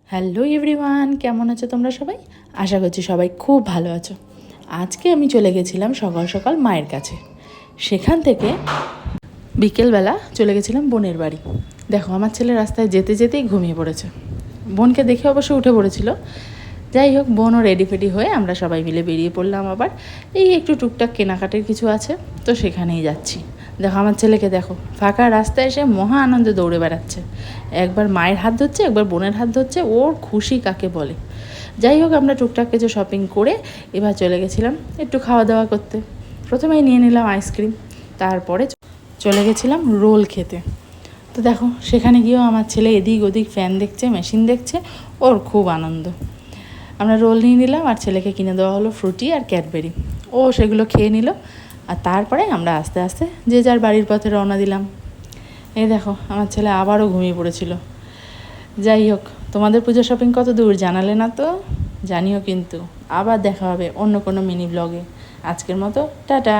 Hello everyone, কেমন আছো তোমরা সবাই? আশা করছি সবাই খুব ভালো আছো। আজকে আমি চলে গেছিলাম সকাল সকাল মায়ের কাছে। সেখান থেকে বিকেলবেলা চলে গেছিলাম বোনের বাড়ি। দেখো, আমার ছেলে রাস্তায় যেতে যেতেই ঘুমিয়ে পড়েছে। বোনকে দেখে অবশ্য উঠে পড়েছিল। যাই হোক, বোনও রেডি ফেডি হয়ে আমরা সবাই মিলে বেরিয়ে পড়লাম। আবার এই একটু টুকটাক কেনাকাটার কিছু আছে, তো সেখানেই যাচ্ছি। দেখো আমার ছেলেকে, দেখো ফাঁকা রাস্তায় এসে মহা আনন্দে দৌড়ে বেড়াচ্ছে। একবার মায়ের হাত ধরছে, একবার বোনের হাত ধরছে। ওর খুশি কাকে বলে। যাই হোক, আমরা টুকটাক কিছু শপিং করে এবার চলে গেছিলাম একটু খাওয়া দাওয়া করতে। প্রথমেই নিয়ে নিলাম আইসক্রিম, তারপরে চলে গেছিলাম রোল খেতে। তো দেখো, সেখানে গিয়েও আমার ছেলে এদিক ওদিক ফ্যান দেখছে, মেশিন দেখছে, ওর খুব আনন্দ। আমরা রোল নিয়ে নিলাম আর ছেলেকে কিনে দেওয়া হলো ফ্রুটি আর ক্যাডবেরি। ও সেগুলো খেয়ে নিল। আর তারপরে আমরা আস্তে আস্তে যে যার বাড়ির পথে রওনা দিলাম। এই দেখো, আমার ছেলে আবারও ঘুমিয়ে পড়েছিল। যাই হোক, তোমাদের পুজো শপিং কত দূর জানালে না তো? জানিও কিন্তু। আবার দেখা হবে অন্য কোনো মিনি ব্লগে। আজকের মতো টাটা।